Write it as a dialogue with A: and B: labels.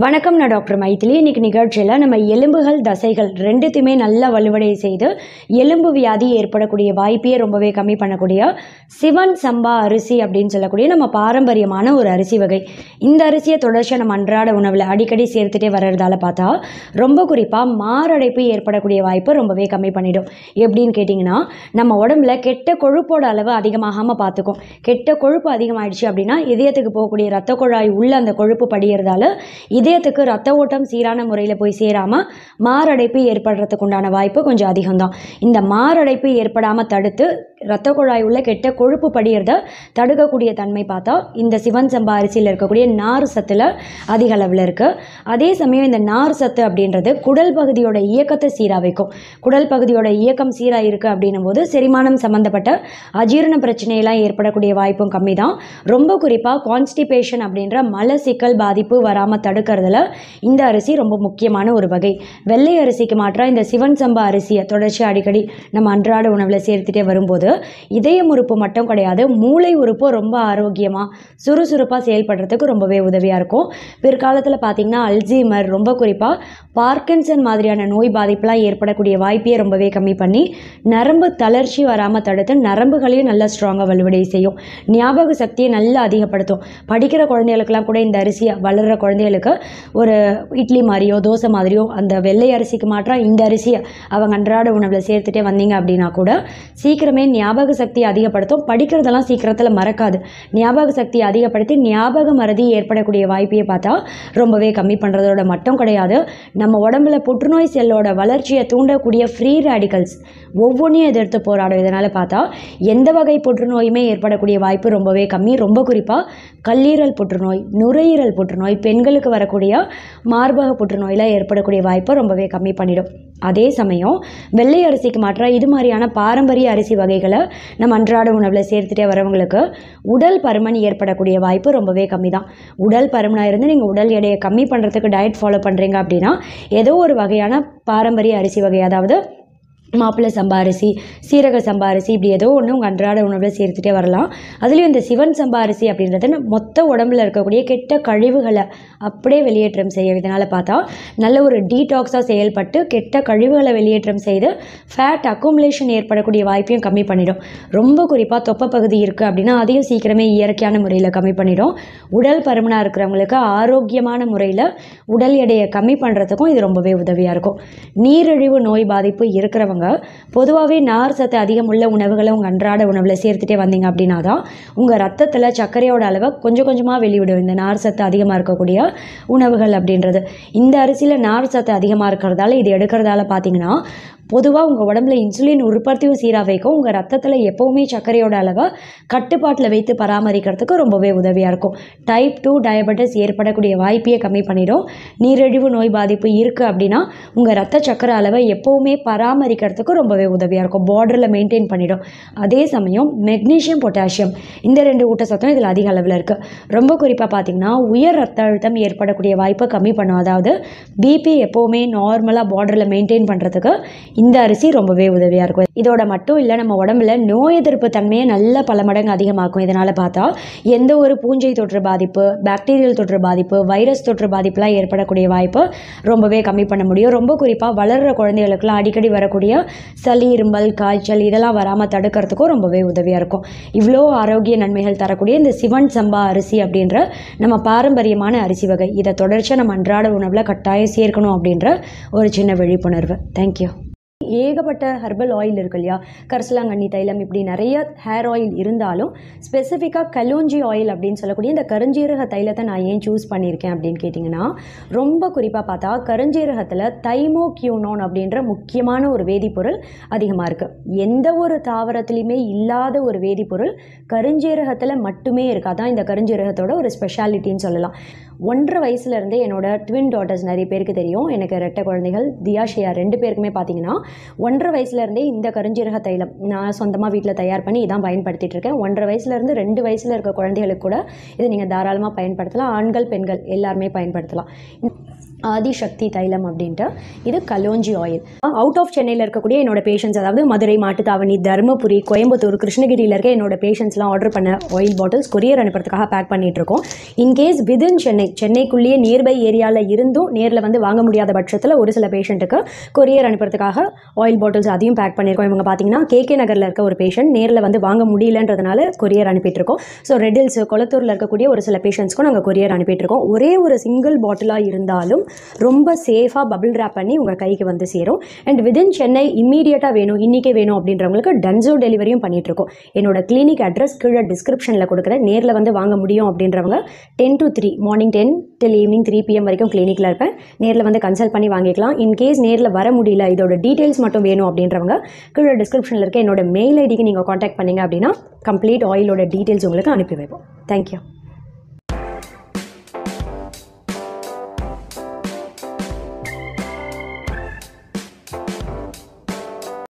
A: வணக்கம், நான் டாக்டர் மைதிலி. இன்றைக்கி நிகழ்ச்சியில் நம்ம எலும்புகள் தசைகள் ரெண்டுத்தையுமே நல்லா வலுவடைய செய்து எலும்பு வியாதி ஏற்படக்கூடிய வாய்ப்பையே ரொம்பவே கம்மி பண்ணக்கூடிய சிவன் சம்பா அரிசி அப்படின்னு சொல்லக்கூடிய நம்ம பாரம்பரியமான ஒரு அரிசி வகை. இந்த அரிசியை தொடர்ச்சியாக நம்ம அன்றாட உணவில் அடிக்கடி சேர்த்துட்டே வர்றதால பார்த்தா ரொம்ப குறிப்பாக மாரடைப்பு ஏற்படக்கூடிய வாய்ப்பை ரொம்பவே கம்மி பண்ணிடும். எப்படின்னு கேட்டிங்கன்னா, நம்ம உடம்புல கெட்ட கொழுப்போட அளவு அதிகமாகாமல் பார்த்துக்கும். கெட்ட கொழுப்பு அதிகமாகிடுச்சு அப்படின்னா இதயத்துக்கு போகக்கூடிய இரத்த குழாய் உள்ள அந்த கொழுப்பு படிகிறதால இதயத்துக்கு ரத்த ஓட்டம் சீரான முறையில் போய் சேராமல் மாரடைப்பு ஏற்படுறதுக்கு உண்டான வாய்ப்பு கொஞ்சம் அதிகம்தான். இந்த மாரடைப்பு ஏற்படாமல் தடுத்து இரத்த குழாய் உள்ள கெட்ட கொழுப்பு படிகிறத தடுக்கக்கூடிய தன்மை பார்த்தா இந்த சிவன் சம்பா அரிசியில் இருக்கக்கூடிய நார் சத்தில் அதிக அளவில் இருக்குது. அதே சமயம் இந்த நார் சத்து அப்படின்றது குடல் பகுதியோட இயக்கத்தை சீராக வைக்கும். குடல் பகுதியோட இயக்கம் சீராக இருக்குது அப்படின்னும் போது செரிமானம் சம்மந்தப்பட்ட அஜீரண பிரச்சனையெல்லாம் ஏற்படக்கூடிய வாய்ப்பும் கம்மி தான். ரொம்ப குறிப்பாக கான்ஸ்டிபேஷன் அப்படின்ற மலச்சிக்கல் பாதிப்பு வராமல் தடுக்கிறதுல இந்த அரிசி ரொம்ப முக்கியமான ஒரு வகை. வெள்ளை அரிசிக்கு மாற்றாக இந்த சிவன் சம்பா அரிசியை தொடர்ச்சியாக அடிக்கடி நம்ம அன்றாட உணவில் சேர்த்துட்டே வரும்போது இதயம் உறுப்பு மட்டும் கிடையாது, மூளை உறுப்பு ரொம்ப ஆரோக்கியமாக சுறுசுறுப்பாக செயல்படுறதுக்கு ரொம்பவே உதவியாக இருக்கும். பிற்காலத்தில் பார்த்திங்கன்னா அல்சீமர், ரொம்ப குறிப்பாக பார்க்கின்சன் மாதிரியான நோய் பாதிப்புலாம் ஏற்படக்கூடிய வாய்ப்பையே ரொம்பவே கம்மி பண்ணி நரம்பு தளர்ச்சி வராமல் தடுத்து நரம்புகளையும் நல்லா ஸ்ட்ராங்காக வலுவடைய செய்யும். ஞாபக சக்தியை நல்லா அதிகப்படுத்தும். படிக்கிற குழந்தைகளுக்கெல்லாம் கூட இந்த அரிசியை வளர்கிற குழந்தைகளுக்கு ஒரு இட்லி மாதிரியோ தோசை மாதிரியோ அந்த வெள்ளை அரிசிக்கு மாற்றாக இந்த அரிசியை அவங்க அன்றாட உணவில் சேர்த்துட்டே வந்தீங்க அப்படின்னா கூட சீக்கிரமே ஞாபக சக்தியை அதிகப்படுத்தும். படிக்கிறதெல்லாம் சீக்கிரத்தில் மறக்காது. ஞாபக சக்தியை அதிகப்படுத்தி ஞாபக மறதி ஏற்படக்கூடிய வாய்ப்பையே பார்த்தா ரொம்பவே கம்மி பண்ணுறதோட மட்டும் கிடையாது, நம்ம உடம்புல புற்றுநோய் செல்லோட வளர்ச்சியை தூண்டக்கூடிய ஃப்ரீ ரேடிக்கல்ஸ் ஒவ்வொன்றையும் எதிர்த்து போராடும். இதனால் பார்த்தா எந்த வகை புற்றுநோயுமே ஏற்படக்கூடிய வாய்ப்பு ரொம்பவே கம்மி. ரொம்ப குறிப்பாக கல்லீரல் புற்றுநோய், நுரையீரல் புற்றுநோய், பெண்களுக்கு வரக்கூடிய மார்பக புற்றுநோயில் ஏற்படக்கூடிய வாய்ப்பை ரொம்பவே கம்மி பண்ணிடும். அதே சமயம் வெள்ளை அரிசிக்கு மாற்றாக இது மாதிரியான பாரம்பரிய அரிசி வகைகளை நம்ம அன்றாட உணவில் சேர்த்துட்டே வரவங்களுக்கு உடல் பருமன் ஏற்படக்கூடிய வாய்ப்பு ரொம்பவே கம்மி தான். உடல் பருமனாக இருந்து நீங்கள் உடல் எடையை கம்மி பண்ணுறதுக்கு டயட் ஃபாலோ பண்ணுறீங்க அப்படின்னா ஏதோ ஒரு வகையான பாரம்பரிய அரிசி வகை, அதாவது மாப்பிள்ளை சம்பா அரிசி, சீரக சம்பா அரிசி, இப்படி ஏதோ ஒன்று உங்கள் அன்றாட உணவில் சேர்த்துட்டே வரலாம். அதுலேயும் இந்த சிவன் சம்பா அரிசி அப்படின்றது மொத்த உடம்புல இருக்கக்கூடிய கெட்ட கழிவுகளை அப்படியே வெளியேற்றம் செய்யும். இதனால் பார்த்தா நல்ல ஒரு டீடாக்ஸாக செயல்பட்டு கெட்ட கழிவுகளை வெளியேற்றம் செய்து ஃபேட் அக்குமுலேஷன் ஏற்படக்கூடிய வாய்ப்பையும் கம்மி பண்ணிடும். ரொம்ப குறிப்பாக தொப்பை பகுதி இருக்குது அப்படின்னா அதையும் சீக்கிரமே இயற்கையான முறையில் கம்மி பண்ணிடும். உடல் பருமனாக இருக்கிறவங்களுக்கு ஆரோக்கியமான முறையில் உடல் எடையை கம்மி பண்ணுறதுக்கும் இது ரொம்பவே உதவியாக இருக்கும். நீரிழிவு நோய் பாதிப்பு இருக்கிறவங்க பொதுவாகவே நார் சத்து அதிகம் உள்ள உணவுகளை உங்கள் அன்றாட உணவில் சேர்த்துட்டே வந்தீங்க அப்படின்னா தான் உங்கள் ரத்தத்தில் சர்க்கரையோட அளவை கொஞ்சம் கொஞ்சமாக வெளிவிடும் இந்த நார் சத்து அதிகமாக இருக்கக்கூடிய உணவுகள் அப்படின்றது. இந்த அரிசியில் நார் சத்து அதிகமாக இருக்கிறதால இது எடுக்கிறதால பார்த்தீங்கன்னா பொதுவாக உங்கள் உடம்புல இன்சுலின் உற்பத்தியும் சீராக வைக்கும். உங்கள் ரத்தத்தில் எப்போவுமே சர்க்கரையோட அளவை கட்டுப்பாட்டில் வைத்து பராமரிக்கிறதுக்கு ரொம்பவே உதவியாக இருக்கும். டைப் 2 டயபெட்டிஸ் ஏற்படக்கூடிய வாய்ப்பையே கம்மி பண்ணிடும். நீரிழிவு நோய் பாதிப்பு இருக்குது அப்படின்னா உங்கள் ரத்த சர்க்கரை அளவை எப்போவுமே பராமரிக்கிறதுக்கு ரொம்பவே உதவியாக இருக்கும். பார்டரில் மெயின்டைன் பண்ணிடும். அதே சமயம் மெக்னீஷியம், பொட்டாசியம் இந்த 2 ஊட்டச்சத்தும் இதில் அதிக அளவில் இருக்குது. ரொம்ப குறிப்பாக பார்த்திங்கன்னா உயர் ரத்த அழுத்தம் ஏற்படக்கூடிய வாய்ப்பை கம்மி பண்ணும். அதாவது பிபி எப்போவுமே நார்மலாக பார்டரில் மெயின்டைன் பண்ணுறதுக்கு இந்த அரிசி ரொம்பவே உதவியாக இருக்கும். இதோட மட்டும் இல்லை, நம்ம உடம்புல நோய் எதிர்ப்பு தன்மையை நல்ல பல மடங்கு அதிகமாக்கும். இதனால் பார்த்தா எந்த ஒரு பூஞ்சை தொற்று பாதிப்பு, பாக்டீரியல் தொற்று பாதிப்பு, வைரஸ் தொற்று பாதிப்புலாம் ஏற்படக்கூடிய வாய்ப்பு ரொம்பவே கம்மி பண்ண முடியும். ரொம்ப குறிப்பாக வளர்கிற குழந்தைகளுக்குலாம் அடிக்கடி வரக்கூடிய சளி, இருமல், காய்ச்சல் இதெல்லாம் வராமல் தடுக்கிறதுக்கும் ரொம்பவே உதவியாக இருக்கும். இவ்வளோ ஆரோக்கிய நன்மைகள் தரக்கூடிய இந்த சிவன் சம்பா அரிசி அப்படின்ற நம்ம பாரம்பரியமான அரிசி வகை, இதை தொடர்ச்சியாக நம்ம அன்றாட உணவில் கட்டாயம் சேர்க்கணும் அப்படின்ற ஒரு சின்ன விழிப்புணர்வு. தேங்க்யூ. ஏகப்பட்ட ஹெர்பல் ஆயில் இருக்கு இல்லையா, கரிசலாங்கண்ணி தைலம், இப்படி நிறைய ஹேர் ஆயில் இருந்தாலும் ஸ்பெசிஃபிக்காக கலோஞ்சி ஆயில் அப்படின்னு சொல்லக்கூடிய இந்த கருஞ்சீரக தைலத்தை நான் ஏன் சூஸ் பண்ணியிருக்கேன் அப்படின்னு கேட்டிங்கன்னா, ரொம்ப குறிப்பாக பார்த்தா கருஞ்சீரகத்தில் தைமோக்யூனோன் அப்படின்ற முக்கியமான ஒரு வேதிப்பொருள் அதிகமாக இருக்குது. எந்த ஒரு தாவரத்துலையுமே இல்லாத ஒரு வேதிப்பொருள் கருஞ்சீரகத்தில் மட்டுமே இருக்காதான் இந்த கருஞ்சீரகத்தோட ஒரு ஸ்பெஷாலிட்டின்னு சொல்லலாம். 1.5 வயசுலேருந்தே என்னோட ட்வின் டாட்டர்ஸ் நிறைய பேருக்கு தெரியும், எனக்கு ரெட்டை குழந்தைகள் தியா ஷியா 2 பேருக்குமே பார்த்தீங்கன்னா 1.5 வயசுலேருந்தே இந்த கருஞ்சீரக தைலம் நான் சொந்தமாக வீட்டில் தயார் பண்ணி இதான் பயன்படுத்திகிட்டு இருக்கேன். 1.5 வயசுலேருந்து 2 வயசில் இருக்க குழந்தைகளுக்கு கூட இதை நீங்கள் தாராளமாக பயன்படுத்தலாம். ஆண்கள் பெண்கள் எல்லாருமே பயன்படுத்தலாம். ஆதிசக்தி தைலம் அப்படின்ட்டு இது கலோஞ்சி ஆயில். அவுட் ஆஃப் சென்னையில் இருக்கக்கூடிய என்னோட பேஷண்ட்ஸ், அதாவது மதுரை, மாட்டுத்தாவணி, தருமபுரி, கோயம்புத்தூர், கிருஷ்ணகிரியில் இருக்க என்னோட பேஷண்ட்ஸ்லாம் ஆர்டர் பண்ண ஆயில் பாட்டில்ஸ் கொரியர் அனுப்புறதுக்காக பேக் பண்ணிகிட்ருக்கோம். இன்கேஸ் விதின் சென்னைக்குள்ளேயே நியர்பை ஏரியாவில் இருந்தும் நேரில் வந்து வாங்க முடியாத பட்சத்தில் ஒரு சில பேஷண்ட்டுக்கு கொரியர் அனுப்புறதுக்காக ஆயில் பாட்டில்ஸ் அதையும் பேக் பண்ணியிருக்கோம். இவங்க பார்த்தீங்கன்னா கேகே நகரில் இருக்க ஒரு பேஷண்ட் நேரில் வந்து வாங்க முடியலன்றதுனால கொரியர் அனுப்பிட்டுருக்கோம். ஸோ ரெட் ஹில்ஸ், கொளத்தூரில் இருக்கக்கூடிய ஒரு சில பேஷண்ட்ஸ்க்கும் நாங்கள் கொரியர் அனுப்பிட்டுருக்கோம். ஒரே ஒரு சிங்கிள் பாட்டிலாக இருந்தாலும் ரொம்ப சேஃபாக பபிள் ரேப் பண்ணி உங்கள் கைக்கு வந்து சேரும். அண்ட் விதின் சென்னை இம்மீடியட்டாக வேணும், இன்றைக்கே வேணும் அப்படின்றவங்களுக்கு டன்சோ டெலிவரியும் பண்ணிகிட்ருக்கோம். என்னோட கிளினிக் அட்ரஸ் கீழே டிஸ்கிரிப்ஷனில் கொடுக்குறேன். நேரில் வந்து வாங்க முடியும் அப்படின்றவங்க 10 to 3, morning 10 till evening 3 PM வரைக்கும் கிளினிக்கில் இருப்பேன். நேரில் வந்து கன்சல்ட் பண்ணி வாங்கிக்கலாம். இன்கேஸ் நேரில் வர முடியல, இதோட டீட்டெயில்ஸ் மட்டும் வேணும் அப்படின்றவங்க கீழே டிஸ்கிரிப்ஷனில் இருக்க என்னோட மெயில் ஐடிக்கு நீங்கள் காண்டாக்ட் பண்ணிங்க அப்படின்னா கம்ப்ளீட் ஆயிலோட டீட்டெயில்ஸ் உங்களுக்கு அனுப்பி வைப்போம். தேங்க்யூ.